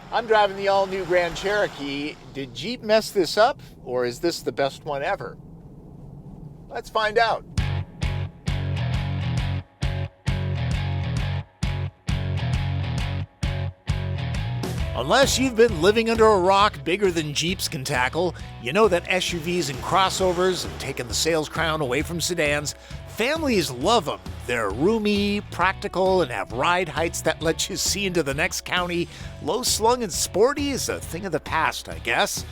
I'm driving the all-new Grand Cherokee. Did Jeep mess this up, or is this the best one ever? Let's find out. Unless you've been living under a rock bigger than Jeeps can tackle, you know that SUVs and crossovers have taken the sales crown away from sedans. Families love them. They're roomy, practical, and have ride heights that let you see into the next county. Low-slung and sporty is a thing of the past, I guess.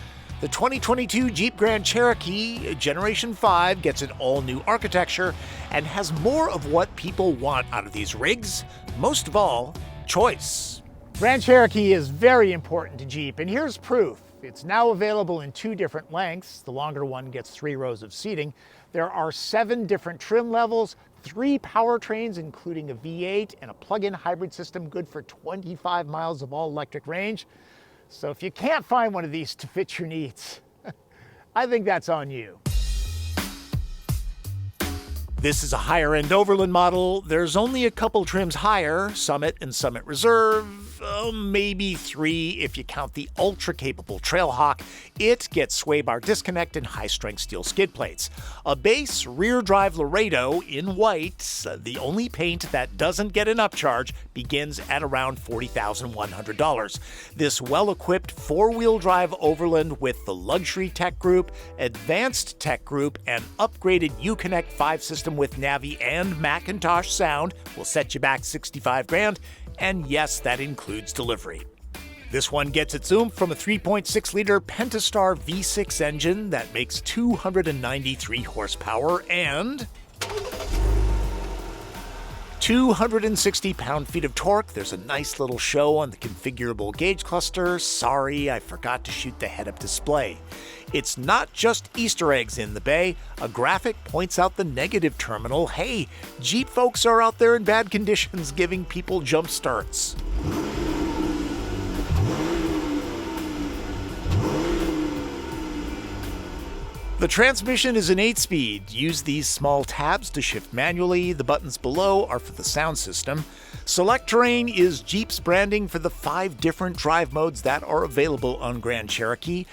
The 2022 Jeep Grand Cherokee Generation 5 gets an all-new architecture and has more of what people want out of these rigs. Most of all, choice. Grand Cherokee is very important to Jeep, and here's proof. It's now available in 2 different lengths. The longer one gets 3 rows of seating. There are 7 different trim levels, 3 powertrains, including a V8 and a plug-in hybrid system good for 25 miles of all-electric range. So if you can't find one of these to fit your needs, I think that's on you. This is a higher-end Overland model. There's only a couple trims higher, Summit and Summit Reserve, maybe 3 if you count the ultra-capable Trailhawk. It gets sway bar disconnect and high-strength steel skid plates. A base rear-drive Laredo in white, the only paint that doesn't get an upcharge, begins at around $40,100. This well-equipped 4-wheel drive Overland with the Luxury Tech Group, Advanced Tech Group, and upgraded Uconnect 5 system with Navi and McIntosh Sound will set you back $65,000, and yes, that includes delivery. This one gets its oomph from a 3.6-liter Pentastar V6 engine that makes 293 horsepower and 260 pound-feet of torque. There's a nice little show on the configurable gauge cluster. Sorry, I forgot to shoot the head-up display. It's not just Easter eggs in the bay. A graphic points out the negative terminal. Hey, Jeep folks are out there in bad conditions giving people jump starts. The transmission is an 8-speed. Use these small tabs to shift manually. The buttons below are for the sound system. Select Terrain is Jeep's branding for the 5 different drive modes that are available on Grand Cherokee.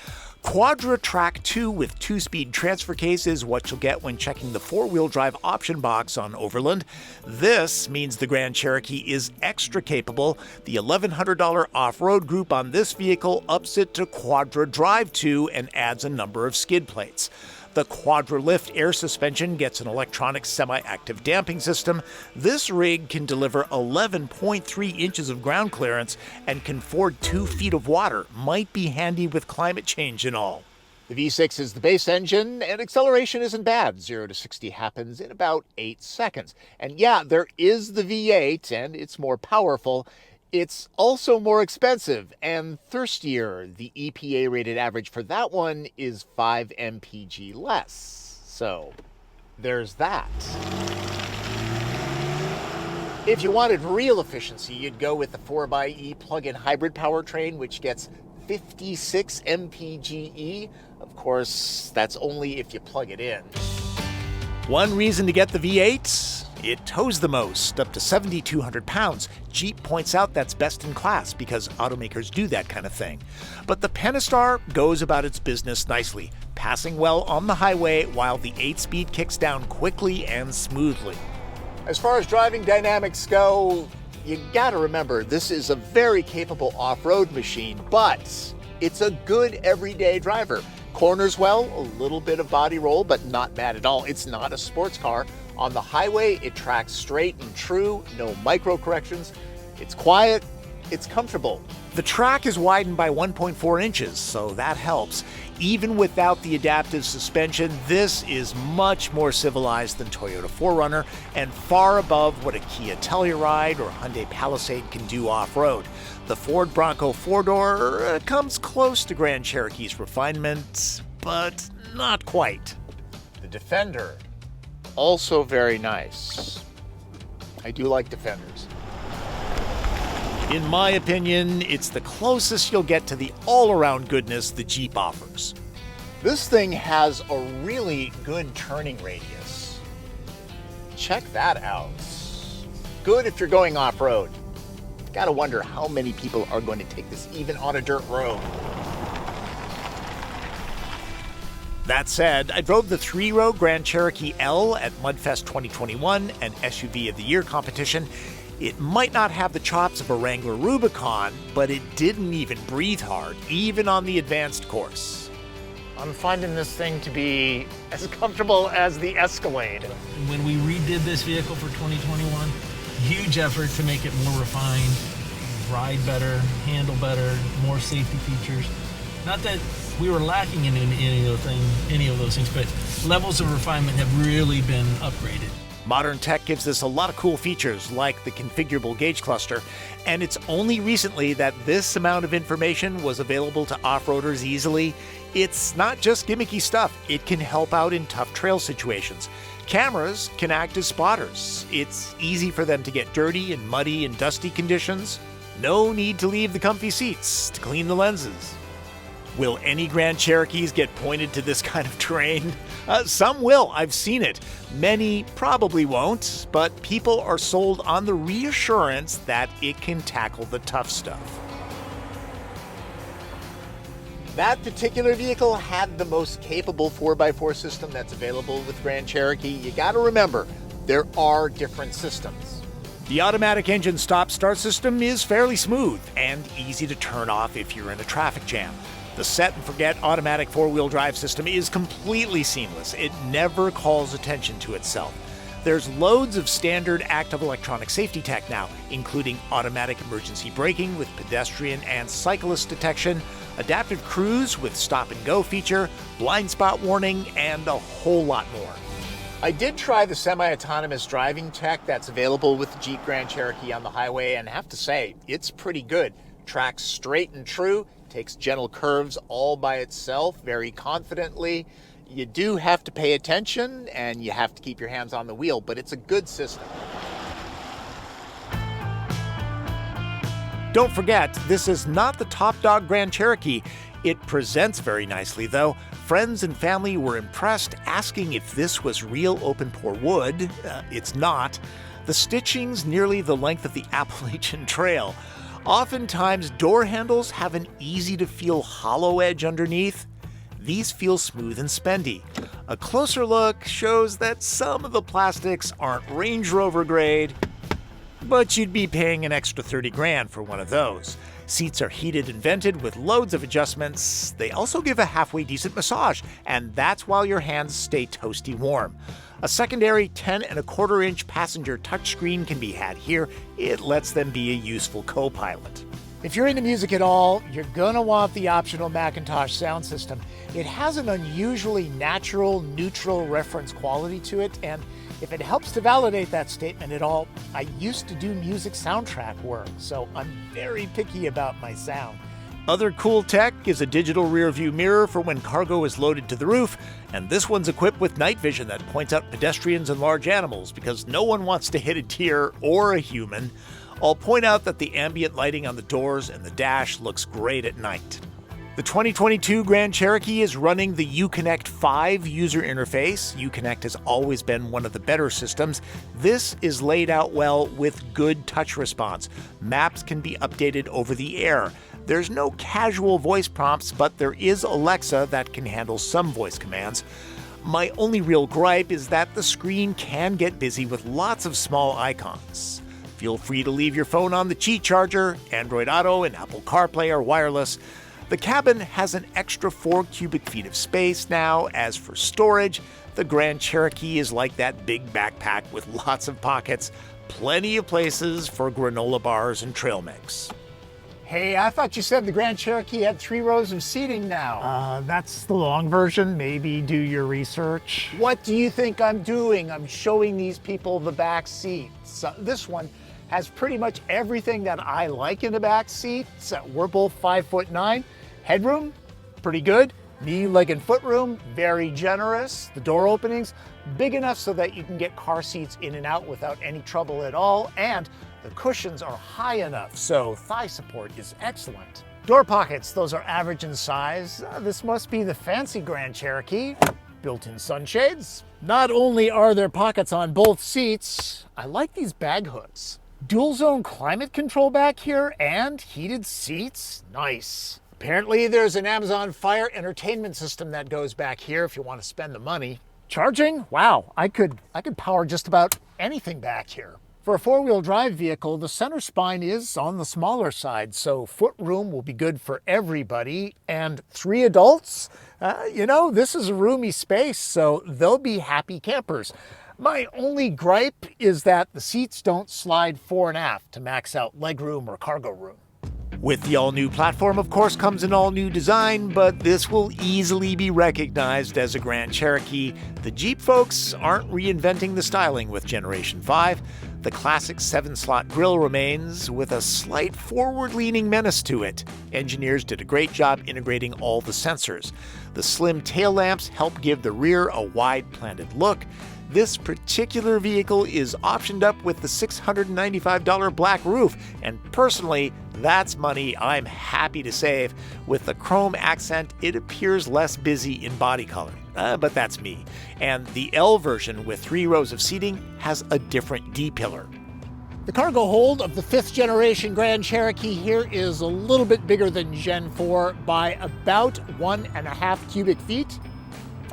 Quadra Track 2 with 2-speed transfer case is what you'll get when checking the 4-wheel drive option box on Overland. This means the Grand Cherokee is extra capable. The $1,100 off-road group on this vehicle ups it to Quadra Drive 2 and adds a number of skid plates. The Quadra Lift air suspension gets an electronic semi-active damping system. This rig can deliver 11.3 inches of ground clearance and can ford 2 feet of water. Might be handy with climate change and all. The V6 is the base engine, and acceleration isn't bad. 0 to 60 happens in about 8 seconds. And yeah, there is the V8, and it's more powerful. It's also more expensive and thirstier. The EPA-rated average for that one is 5 mpg less. So, there's that. If you wanted real efficiency, you'd go with the 4xe plug-in hybrid powertrain, which gets 56 mpge. Of course, that's only if you plug it in. One reason to get the V8? It tows the most, up to 7,200 pounds. Jeep points out that's best in class because automakers do that kind of thing. But the Pentastar goes about its business nicely, passing well on the highway while the 8-speed kicks down quickly and smoothly. As far as driving dynamics go, you gotta remember this is a very capable off-road machine, but it's a good everyday driver. Corners well, a little bit of body roll, but not bad at all. It's not a sports car. On the highway, it tracks straight and true, no micro corrections. It's quiet, it's comfortable. The track is widened by 1.4 inches, so that helps. Even without the adaptive suspension, this is much more civilized than Toyota 4Runner and far above what a Kia Telluride or Hyundai Palisade can do off-road. The Ford Bronco 4-door comes close to Grand Cherokee's refinement, but not quite. The Defender, also very nice. I do like Defenders. In my opinion, it's the closest you'll get to the all-around goodness the Jeep offers. This thing has a really good turning radius. Check that out. Good if you're going off-road. Gotta wonder how many people are going to take this even on a dirt road. That said, I drove the 3-row Grand Cherokee L at Mudfest 2021, an SUV of the Year competition. It might not have the chops of a Wrangler Rubicon, but it didn't even breathe hard, even on the advanced course. I'm finding this thing to be as comfortable as the Escalade. When we redid this vehicle for 2021, huge effort to make it more refined, ride better, handle better, more safety features. Not that we were lacking in any of those things, but levels of refinement have really been upgraded. Modern tech gives us a lot of cool features like the configurable gauge cluster, and it's only recently that this amount of information was available to off-roaders easily. It's not just gimmicky stuff, it can help out in tough trail situations. Cameras can act as spotters. It's easy for them to get dirty and muddy and dusty conditions. No need to leave the comfy seats to clean the lenses. Will any Grand Cherokees get pointed to this kind of terrain? Some will, I've seen it. Many probably won't, but people are sold on the reassurance that it can tackle the tough stuff. That particular vehicle had the most capable 4x4 system that's available with Grand Cherokee. You gotta remember, there are different systems. The automatic engine stop-start system is fairly smooth and easy to turn off if you're in a traffic jam. The set-and-forget automatic four-wheel drive system is completely seamless. It never calls attention to itself. There's loads of standard active electronic safety tech now, including automatic emergency braking with pedestrian and cyclist detection, adaptive cruise with stop-and-go feature, blind spot warning, and a whole lot more. I did try the semi-autonomous driving tech that's available with the Jeep Grand Cherokee on the highway, and have to say, it's pretty good. Tracks straight and true, takes gentle curves all by itself very confidently. You do have to pay attention and you have to keep your hands on the wheel, but it's a good system. Don't forget, this is not the top dog Grand Cherokee. It presents very nicely though. Friends and family were impressed, asking if this was real open-pore wood. It's not. The stitching's nearly the length of the Appalachian Trail. Oftentimes, door handles have an easy-to-feel hollow edge underneath. These feel smooth and spendy. A closer look shows that some of the plastics aren't Range Rover grade, but you'd be paying an extra 30 grand for one of those. Seats are heated and vented with loads of adjustments. They also give a halfway decent massage, and that's while your hands stay toasty warm. A secondary 10.25-inch passenger touchscreen can be had here. It lets them be a useful co-pilot. If you're into music at all, you're gonna want the optional McIntosh Sound system. It has an unusually natural, neutral reference quality to it, and if it helps to validate that statement at all, I used to do music soundtrack work, so I'm very picky about my sound. Other cool tech is a digital rear-view mirror for when cargo is loaded to the roof, and this one's equipped with night vision that points out pedestrians and large animals because no one wants to hit a deer or a human. I'll point out that the ambient lighting on the doors and the dash looks great at night. The 2022 Grand Cherokee is running the Uconnect 5 user interface. Uconnect has always been one of the better systems. This is laid out well with good touch response. Maps can be updated over the air. There's no casual voice prompts, but there is Alexa that can handle some voice commands. My only real gripe is that the screen can get busy with lots of small icons. Feel free to leave your phone on the Qi charger. Android Auto and Apple CarPlay are wireless. The cabin has an extra 4 cubic feet of space now. As for storage, the Grand Cherokee is like that big backpack with lots of pockets, plenty of places for granola bars and trail mix. Hey, I thought you said the Grand Cherokee had 3 rows of seating now. That's the long version. Maybe do your research. What do you think I'm doing? I'm showing these people the back seats. This one has pretty much everything that I like in the back seat. We're both 5'9". Headroom, pretty good. Knee, leg, and foot room, very generous. The door openings, big enough so that you can get car seats in and out without any trouble at all. And the cushions are high enough, so thigh support is excellent. Door pockets, those are average in size. This must be the fancy Grand Cherokee. Built-in sunshades. Not only are there pockets on both seats, I like these bag hooks. Dual zone climate control back here and heated seats? Nice. Apparently there's an Amazon Fire entertainment system that goes back here if you want to spend the money. Charging? Wow, I could power just about anything back here. For a four-wheel drive vehicle, the center spine is on the smaller side, so foot room will be good for everybody. And 3 adults? This is a roomy space, so they'll be happy campers. My only gripe is that the seats don't slide fore and aft to max out legroom or cargo room. With the all-new platform, of course, comes an all-new design, but this will easily be recognized as a Grand Cherokee. The Jeep folks aren't reinventing the styling with Generation 5. The classic 7-slot grille remains with a slight forward-leaning menace to it. Engineers did a great job integrating all the sensors. The slim tail lamps help give the rear a wide-planted look. This particular vehicle is optioned up with the $695 black roof, and personally, that's money I'm happy to save. With the chrome accent, it appears less busy in body coloring, but that's me. And the L version with 3 rows of seating has a different D-pillar. The cargo hold of the 5th generation Grand Cherokee here is a little bit bigger than Gen 4 by about 1.5 cubic feet.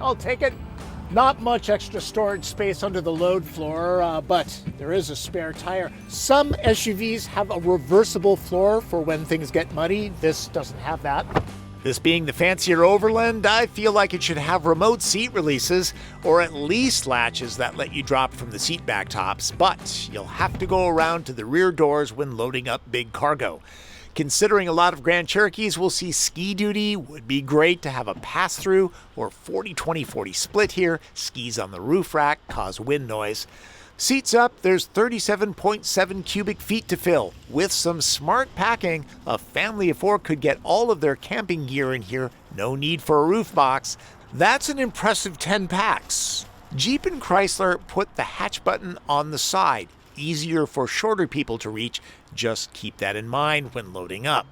I'll take it. Not much extra storage space under the load floor, but there is a spare tire. Some SUVs have a reversible floor for when things get muddy. This doesn't have that. This being the fancier Overland, I feel like it should have remote seat releases, or at least latches that let you drop from the seat back tops, but you'll have to go around to the rear doors when loading up big cargo. Considering a lot of Grand Cherokees will see ski duty, would be great to have a pass-through or 40-20-40 split here. Skis on the roof rack cause wind noise. Seats up, there's 37.7 cubic feet to fill. With some smart packing, a family of 4 could get all of their camping gear in here. No need for a roof box. That's an impressive 10 packs. Jeep and Chrysler put the hatch button on the side. Easier for shorter people to reach. Just keep that in mind when loading up.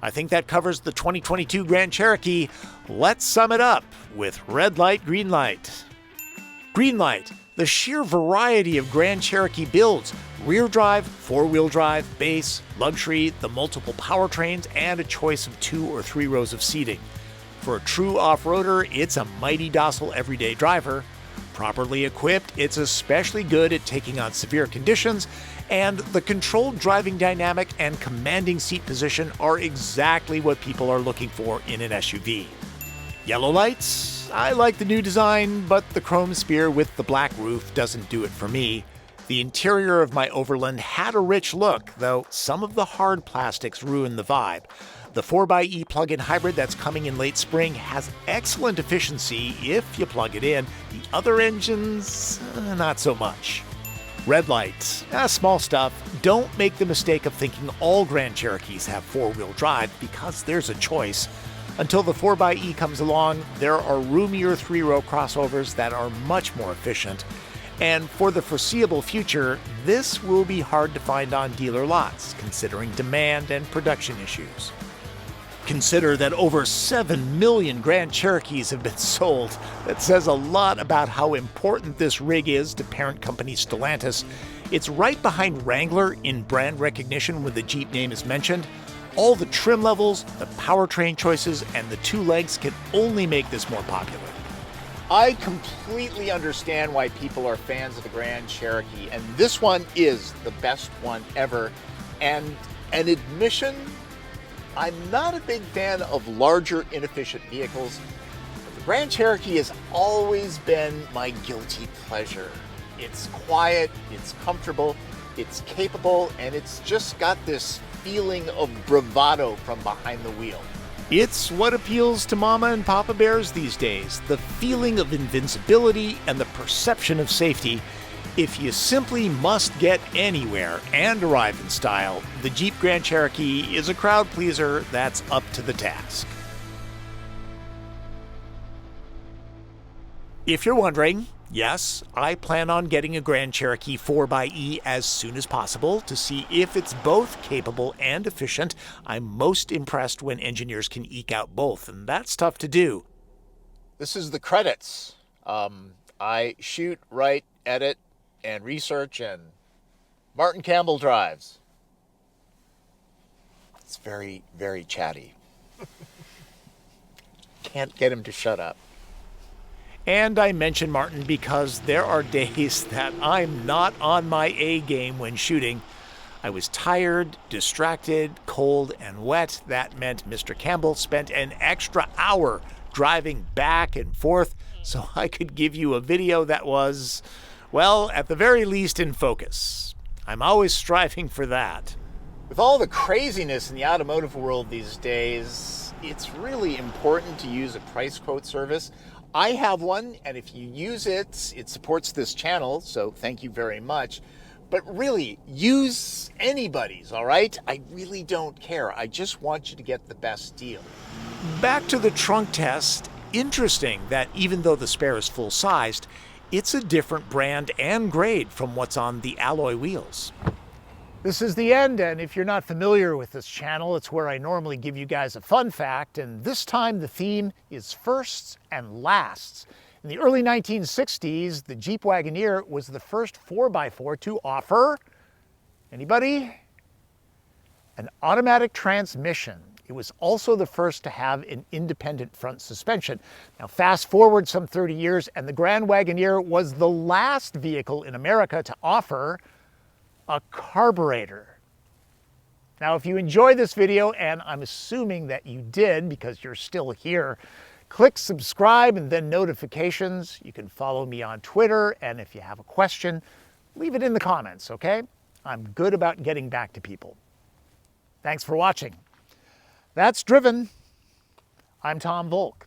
I think that covers the 2022 Grand Cherokee. Let's sum it up with red light, green light. Green light, the sheer variety of Grand Cherokee builds. Rear drive, 4-wheel drive, base, luxury, the multiple powertrains, and a choice of 2 or 3 rows of seating. For a true off-roader, it's a mighty docile everyday driver. Properly equipped, it's especially good at taking on severe conditions, and the controlled driving dynamic and commanding seat position are exactly what people are looking for in an SUV. Yellow lights? I like the new design, but the chrome spear with the black roof doesn't do it for me. The interior of my Overland had a rich look, though some of the hard plastics ruin the vibe. The 4xe plug-in hybrid that's coming in late spring has excellent efficiency if you plug it in. The other engines, not so much. Red lights, small stuff. Don't make the mistake of thinking all Grand Cherokees have 4-wheel drive, because there's a choice. Until the 4xe comes along, there are roomier 3-row crossovers that are much more efficient. And for the foreseeable future, this will be hard to find on dealer lots, considering demand and production issues. Consider that over 7 million Grand Cherokees have been sold. That says a lot about how important this rig is to parent company Stellantis. It's right behind Wrangler in brand recognition when the Jeep name is mentioned. All the trim levels, the powertrain choices, and the 2 legs can only make this more popular. I completely understand why people are fans of the Grand Cherokee, and this one is the best one ever. And an admission, I'm not a big fan of larger, inefficient vehicles. But the Grand Cherokee has always been my guilty pleasure. It's quiet, it's comfortable, it's capable, and it's just got this feeling of bravado from behind the wheel. It's what appeals to Mama and Papa Bears these days, the feeling of invincibility and the perception of safety. If you simply must get anywhere and arrive in style, the Jeep Grand Cherokee is a crowd pleaser that's up to the task. If you're wondering, yes, I plan on getting a Grand Cherokee 4xe as soon as possible to see if it's both capable and efficient. I'm most impressed when engineers can eke out both, and that's tough to do. This is the credits. I shoot, write, edit, and research, and Martin Campbell drives. It's very, very chatty. Can't get him to shut up. And I mention Martin because there are days that I'm not on my A game when shooting. I was tired, distracted, cold, and wet. That meant Mr. Campbell spent an extra hour driving back and forth so I could give you a video that was, well, at the very least in focus. I'm always striving for that. With all the craziness in the automotive world these days, it's really important to use a price quote service. I have one, and if you use it, it supports this channel, so thank you very much. But really, use anybody's, all right? I really don't care. I just want you to get the best deal. Back to the trunk test. Interesting that even though the spare is full-sized, it's a different brand and grade from what's on the alloy wheels. This is the end, and if you're not familiar with this channel, it's where I normally give you guys a fun fact, and this time the theme is firsts and lasts. In the early 1960s, the Jeep Wagoneer was the first 4x4 to offer, anybody? An automatic transmission. It was also the first to have an independent front suspension. Now fast forward some 30 years, and the Grand Wagoneer was the last vehicle in America to offer a carburetor. Now, if you enjoyed this video, and I'm assuming that you did because you're still here, click subscribe and then notifications. You can follow me on Twitter, and if you have a question, leave it in the comments, okay? I'm good about getting back to people. Thanks for watching. That's Driven. I'm Tom Voelk.